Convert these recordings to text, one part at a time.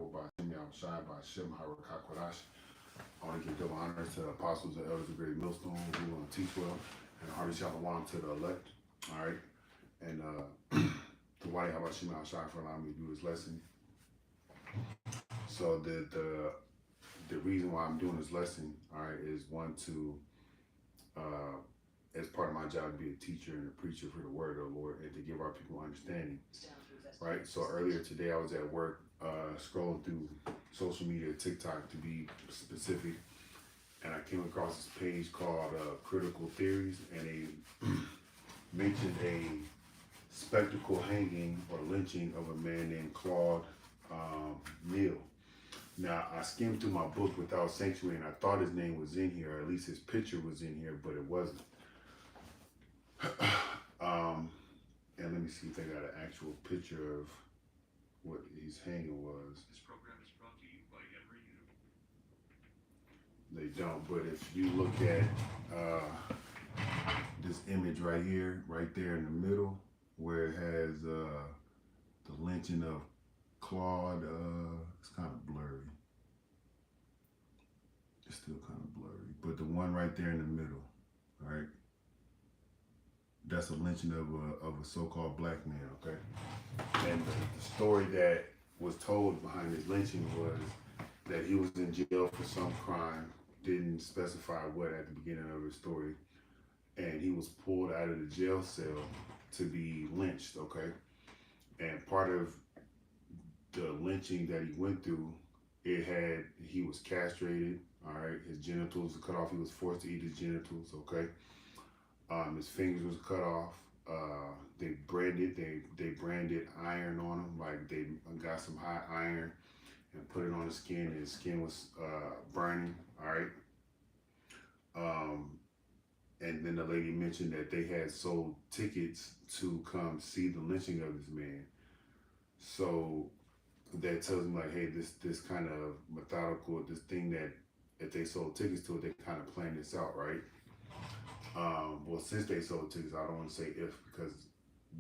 Yahweh by Shem Shai by Shem Harakakwadash. I want to give double honors to the apostles and elders of Great Millstone who want to teach well, and Hardy Shalom to the elect. All right, and to Wadi Habashim Al Shai for allowing me to do this lesson. So the reason why I'm doing this lesson, all right, is one to as part of my job to be a teacher and a preacher for the word of the Lord and to give our people understanding. Right. So earlier today I was at work scrolling through social media, TikTok to be specific, and I came across this page called Critical Theories, and they mentioned a spectacle hanging or lynching of a man named Claude Neal. Now, I skimmed through my book Without Sanctuary, and I thought his name was in here, or at least his picture was in here, but it wasn't. And let me see if they got an actual picture of what his hanging was. This program is brought to you by Emory University. They don't, but if you look at this image right here, right there in the middle, where it has the lynching of Claude, it's kind of blurry. It's still kind of blurry, but the one right there in the middle, all right? That's a lynching of a so-called black man, okay? And the story that was told behind his lynching was that he was in jail for some crime, didn't specify what at the beginning of his story, and he was pulled out of the jail cell to be lynched, okay? And part of the lynching that he went through, he was castrated, all right? His genitals were cut off. He was forced to eat his genitals, okay? His fingers was cut off. They branded iron on him, like they got some hot iron and put it on his skin, and his skin was burning, all right? And then the lady mentioned that they had sold tickets to come see the lynching of this man. So that tells me like, hey, this kind of methodical, this thing that if they sold tickets to it, they kind of planned this out, right? Well, since they sold tickets, I don't want to say if, because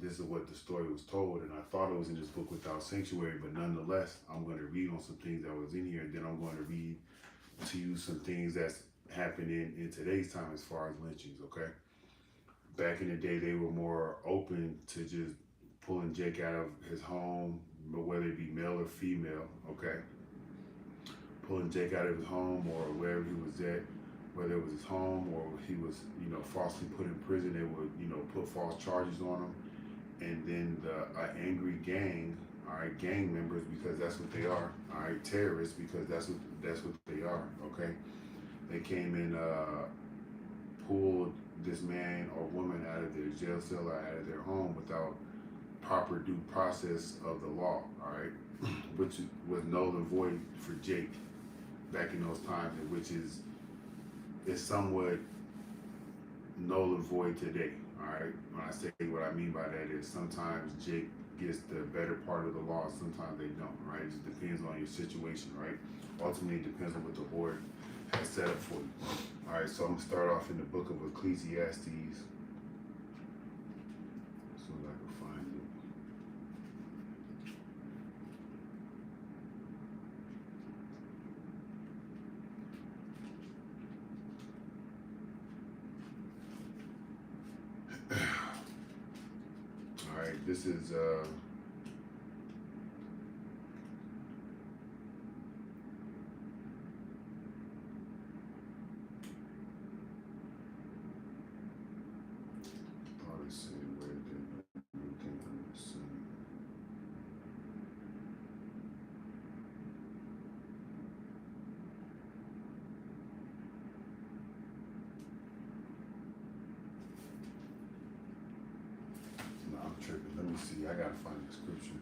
this is what the story was told, and I thought it was in this book Without Sanctuary, but nonetheless, I'm going to read on some things that was in here, and then I'm going to read to you some things that's happening in today's time as far as lynchings, okay? Back in the day, they were more open to just pulling Jake out of his home, whether it be male or female, okay? Pulling Jake out of his home or wherever he was at, whether it was his home or he was, falsely put in prison. They would, put false charges on him. And then the angry gang, all right, gang members, because that's what they are, all right, terrorists, because that's what they are, okay? They came and pulled this man or woman out of their jail cell or out of their home without proper due process of the law, all right? Which was null and void for Jake back in those times, and which is somewhat null and void today, all right? When I say what I mean by that is sometimes Jake gets the better part of the law, sometimes they don't, right? It just depends on your situation, right? Ultimately, it depends on what the Lord has set up for you. All right, so I'm gonna start off in the book of Ecclesiastes. So I can find it. All right, this is I'm tripping. Let me see. I gotta find the scripture.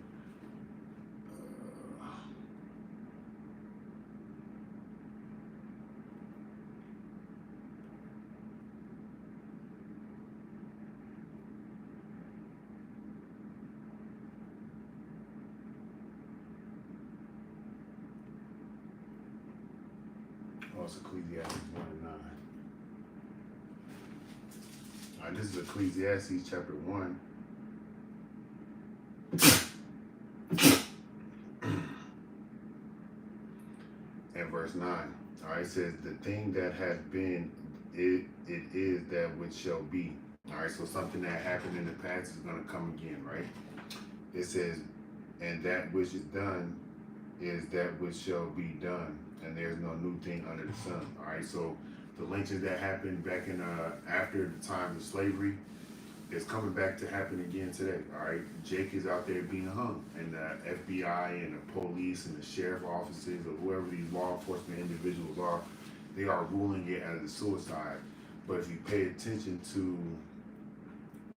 Oh, it's Ecclesiastes 1 and 9. All right, this is Ecclesiastes chapter 1. and verse 9. All right, it says, the thing that has been, it is that which shall be. All right, so something that happened in the past is going to come again, right? It says, and that which is done is that which shall be done, and there's no new thing under the sun. All right, so the lynchings that happened back in after the times of slavery is coming back to happen again today. All right, Jake is out there being hung, and the FBI and the police and the sheriff offices or whoever these law enforcement individuals are, they are ruling it as a suicide. But if you pay attention to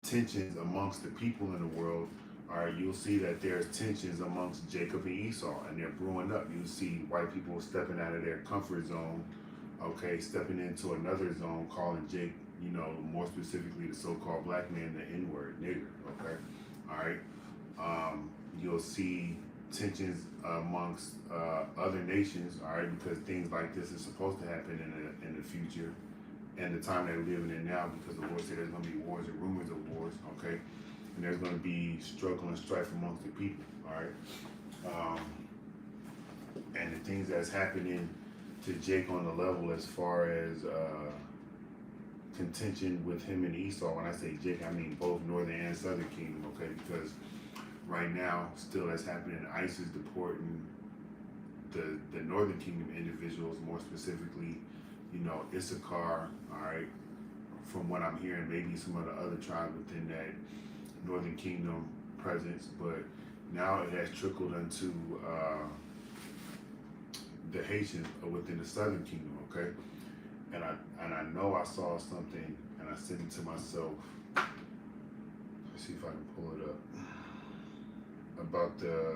tensions amongst the people in the world, all right, you'll see that there's tensions amongst Jacob and Esau, and they're brewing up. You'll see white people stepping out of their comfort zone, okay, stepping into another zone, calling Jake, you know, more specifically the so-called black man, the N-word, nigger, okay? All right. You'll see tensions amongst other nations, all right, because things like this is supposed to happen in the future and the time that we're living in now, because the Lord said there's going to be wars and rumors of wars, okay? And there's going to be struggle and strife amongst the people, all right? And the things that's happening to Jake on the level as far as contention with him and Esau. When I say Jake, I mean both Northern and Southern Kingdom, okay? Because right now, still that's happening, ICE is deporting the Northern Kingdom individuals, more specifically, you know, Issachar, all right? From what I'm hearing, maybe some of the other tribes within that Northern Kingdom presence, but now it has trickled into the Haitians within the Southern Kingdom, okay? And I know I saw something and I sent it to myself. Let's see if I can pull it up. About the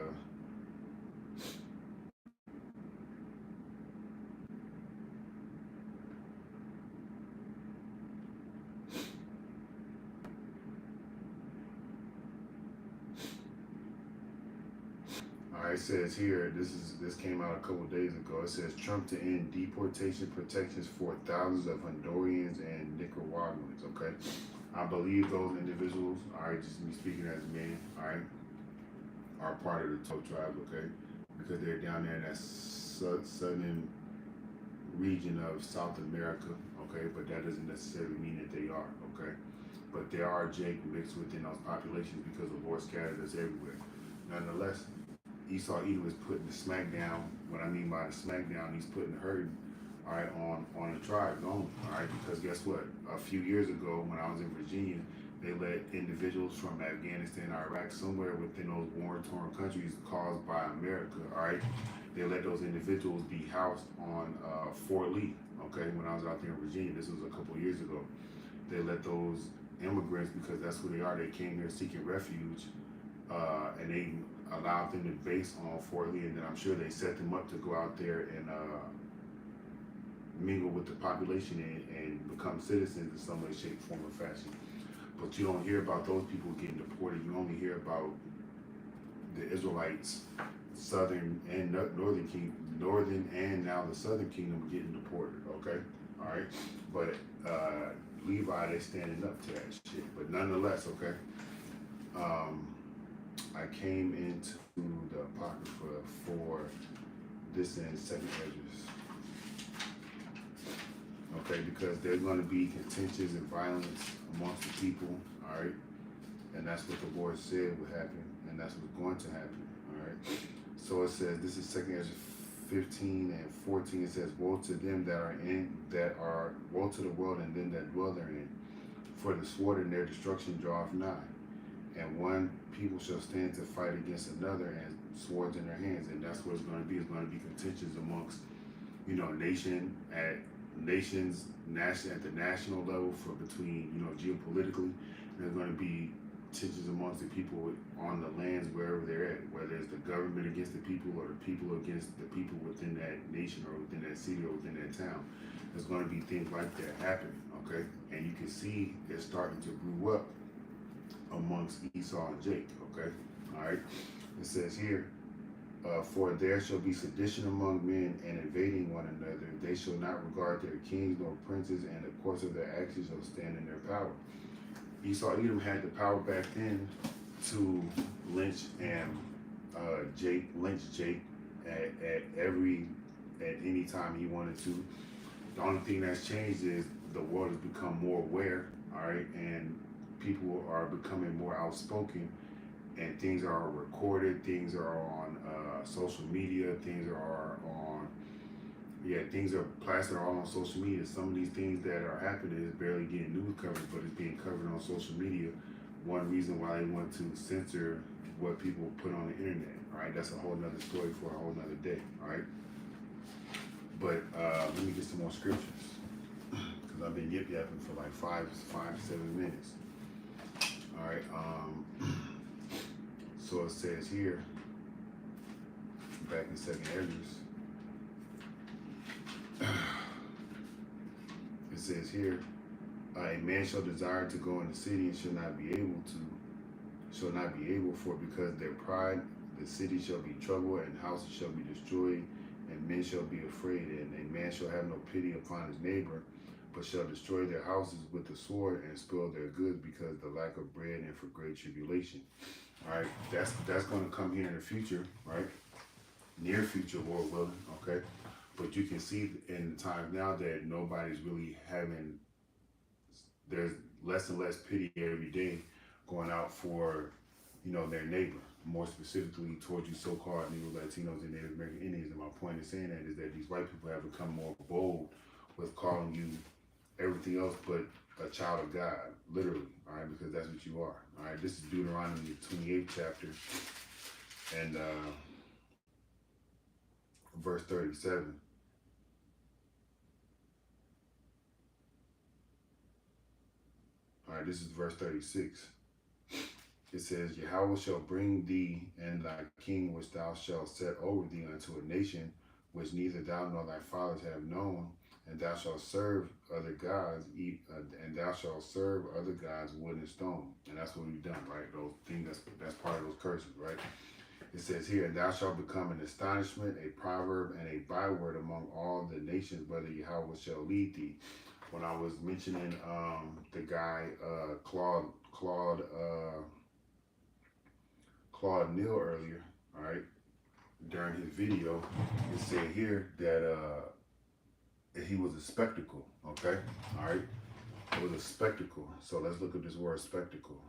it says here, this came out a couple of days ago. It says Trump to end deportation protections for thousands of Hondurans and Nicaraguans. Okay, I believe those individuals, all right, just me speaking as a man, all right, are part of the Toe tribe. Okay, because they're down there in that southern region of South America. Okay, but that doesn't necessarily mean that they are. Okay, but there are Jake mixed within those populations because the Lord scattered us everywhere. Nonetheless, Esau Edom is putting the smackdown. What I mean by the smackdown, he's putting the hurt, all right, on the tribes only, all right, because guess what? A few years ago, when I was in Virginia, they let individuals from Afghanistan, Iraq, somewhere within those war-torn countries caused by America, all right, they let those individuals be housed on Fort Lee, okay, when I was out there in Virginia. This was a couple of years ago. They let those immigrants, because that's who they are, they came here seeking refuge, and they allowed them to base on Fort Lee, and then I'm sure they set them up to go out there and mingle with the population and become citizens in some way, shape, form, or fashion. But you don't hear about those people getting deported. You only hear about the Israelites, Southern and Northern Kingdom, Northern and now the Southern Kingdom getting deported. Okay, all right. But Levi, they standing up to that shit. But nonetheless, okay. I came into the Apocrypha for this in Second Ezra. Okay, because there's going to be contentions and violence amongst the people, all right? And that's what the Lord said would happen, and that's what's going to happen, all right? So it says, this is Second Ezra 15 and 14. It says, woe to them woe to the world and them that dwell therein, for the sword and their destruction draweth nigh. And one people shall stand to fight against another, and swords in their hands. And that's what it's going to be. It's going to be contentions amongst, you know, nations at the national level between, you know, geopolitically. And there's going to be tensions amongst the people on the lands wherever they're at, whether it's the government against the people or the people against the people within that nation or within that city or within that town. There's going to be things like that happening, okay? And you can see it's starting to brew up amongst Esau and Jake, okay? All right? It says here, for there shall be sedition among men and invading one another. They shall not regard their kings nor princes, and the course of their actions shall stand in their power. Esau Edom had the power back then to lynch and lynch Jake at every at any time he wanted to. The only thing that's changed is the world has become more aware, all right, and people are becoming more outspoken, and things are recorded, things are on social media, things are on, yeah, things are plastered all on social media. Some of these things that are happening is barely getting news coverage, but it's being covered on social media. One reason why they want to censor what people put on the internet, all right? That's a whole nother story for a whole nother day, all right? But let me get some more scriptures, because I've been yip yapping for like 7 minutes. All right. So it says here, back in 2nd Ezra, it says here, a man shall desire to go in the city and shall not be able, for because their pride, the city shall be troubled, and houses shall be destroyed, and men shall be afraid, and a man shall have no pity upon his neighbor, but shall destroy their houses with the sword and spoil their goods because the lack of bread and for great tribulation. All right, that's going to come here in the future, right? Near future, Lord willing, okay? But you can see in the times now that nobody's really having, there's less and less pity every day going out for, their neighbor, more specifically towards you so-called Negro, Latinos, and Native American Indians. And my point in saying that is that these white people have become more bold with calling you everything else but a child of God, literally, all right, because that's what you are, all right. This is Deuteronomy 28th chapter, and verse 37. All right, this is verse 36. It says, Yahweh shall bring thee and thy king which thou shalt set over thee unto a nation which neither thou nor thy fathers have known, and thou shalt serve other gods, and thou shalt serve other gods, wood and stone. And that's what we've done, right? Those things, that's part of those curses, right? It says here, and thou shalt become an astonishment, a proverb, and a byword among all the nations, whether Yahweh shall lead thee. When I was mentioning the guy Claude Neal earlier, all right, during his video, it said here that he was a spectacle, okay, all right, it was a spectacle. So let's look at this word spectacle.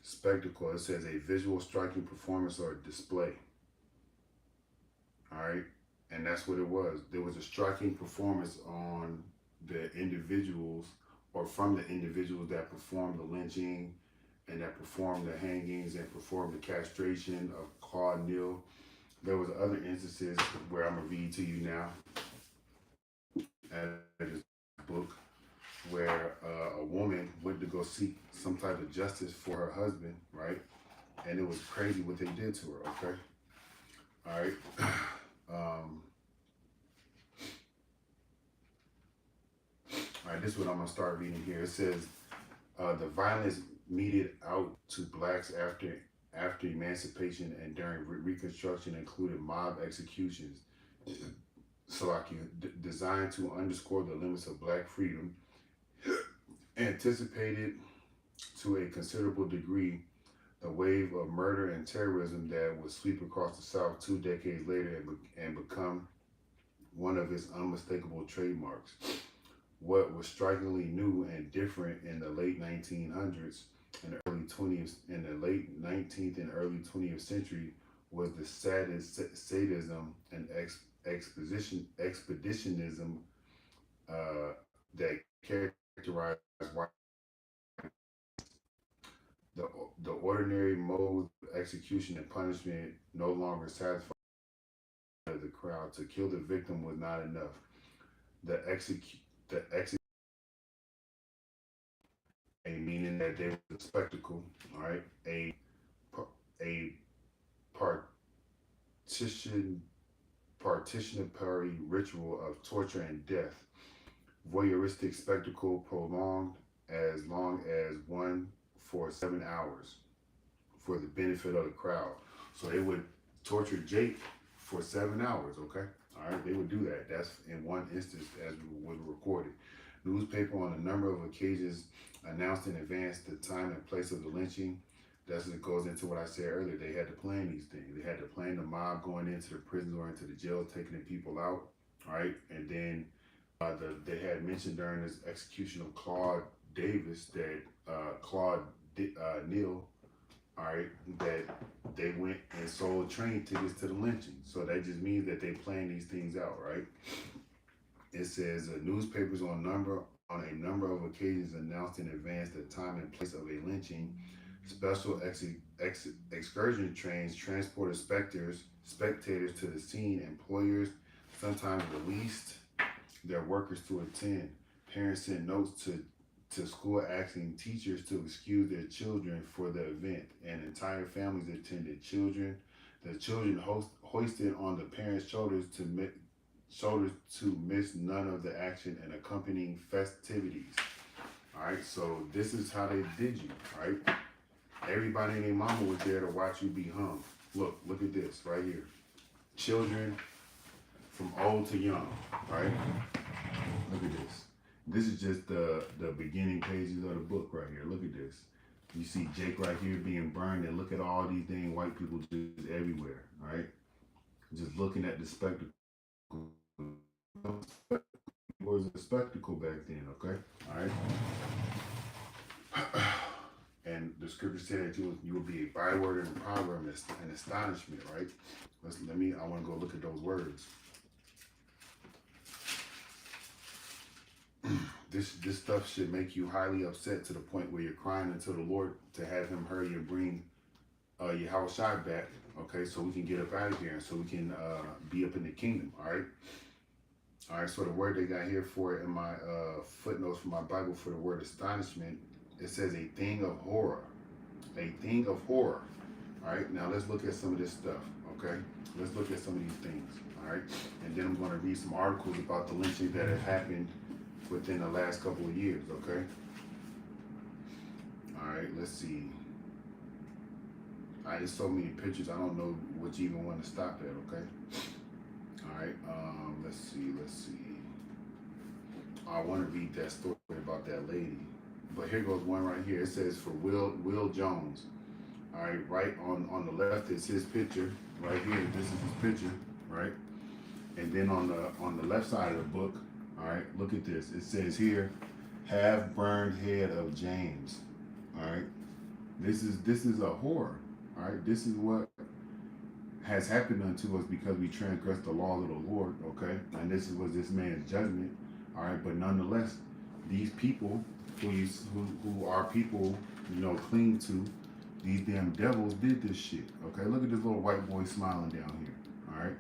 Spectacle, it says a visual striking performance or display, all right, and that's what it was. There was a striking performance on the individuals, or from the individuals that performed the lynching and that performed the hangings and performed the castration of Claude Neal. There was other instances where I'm gonna read to you now at his book, where a woman went to go seek some type of justice for her husband, right? And it was crazy what they did to her, okay? All right. All right, this is what I'm gonna start reading here. It says, the violence meted out to blacks after emancipation and during Reconstruction included mob executions, designed to underscore the limits of black freedom, anticipated to a considerable degree the wave of murder and terrorism that would sweep across the South 2 decades later and become one of its unmistakable trademarks. What was strikingly new and different in the late 1900s and early 20th, in the late 19th and early 20th century, was the sadism and expeditionism that characterized white. The ordinary mode of execution and punishment no longer satisfied the crowd. To kill the victim was not enough. The meaning that there was a spectacle, all right, a participatory ritual of torture and death, voyeuristic spectacle prolonged as long as one for 7 hours for the benefit of the crowd. So they would torture Jake for 7 hours, okay? All right, they would do that. That's in one instance as was recorded. newspaper on a number of occasions announced in advance the time and place of the lynching. That's what goes into what I said earlier. They had to plan these things. They had to plan the mob going into the prisons or into the jails, taking the people out, right? And then they had mentioned during this execution of Claude Davis that Neal, all right, that they went and sold train tickets to the lynching. So that just means that they planned these things out, right? It says newspapers on a number of occasions announced in advance the time and place of a lynching. Special excursion trains transported spectators to the scene. Employers sometimes released their workers to attend. Parents sent notes to school asking teachers to excuse their children for the event, and entire families attended. The children hoisted on the parents' shoulders to miss none of the action and accompanying festivities. All right, so this is how they did you, right? Everybody and their mama was there to watch you be hung. Look at this right here. Children from old to young, right? Look at this. This is just the beginning pages of the book right here. Look at this. You see Jake right here being burned, and look at all these dang white people just everywhere, right? Just looking at the spectacle. It was a spectacle back then, okay? All right. And the scripture said that you will be a byword and a proverb and astonishment, right? I want to go look at those words. This stuff should make you highly upset to the point where you're crying unto the Lord to have him hurry and bring Yahushua back, okay, so we can get up out of here and so we can be up in the kingdom, all right? All right, so the word they got here for it in my footnotes for my Bible for the word astonishment, it says a thing of horror. A thing of horror. All right, now let's look at some of this stuff, okay? Let's look at some of these things, all right? And then I'm going to read some articles about the lynching that have happened within the last couple of years, okay? All right, let's see. There's so many pictures, I don't know what you even want to stop at, okay? All right, let's see. I want to read that story about that lady. But here goes one right here. It says for Will Jones. All right, right on the left is his picture. Right here, this is his picture, right? And then on the left side of the book, all right, look at this. It says here, half burned head of James. All right, this is a horror. All right, this is what has happened unto us because we transgressed the laws of the Lord. Okay, and this was this man's judgment. All right, but nonetheless, these people who our people, cling to, these damn devils did this shit. Okay, look at this little white boy smiling down here. All right,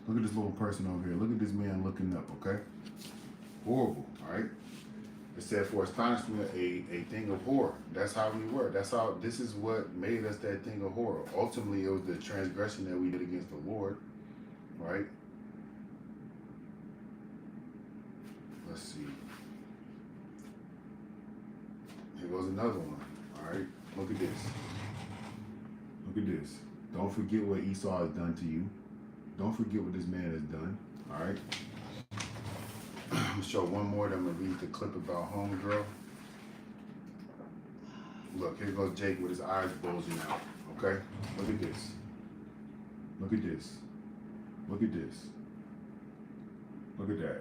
look at this little person over here. Look at this man looking up. Okay, horrible. All right. It said for astonishment, a thing of horror. That's how we were. This is what made us that thing of horror. Ultimately, it was the transgression that we did against the Lord, right? Let's see. Here goes another one, all right? Look at this. Look at this. Don't forget what Esau has done to you. Don't forget what this man has done, all right? I'm gonna show one more, then I'm gonna read the clip about homegirl. Look, here goes Jake with his eyes bulging out, okay? Look at this. Look at this. Look at this. Look at that.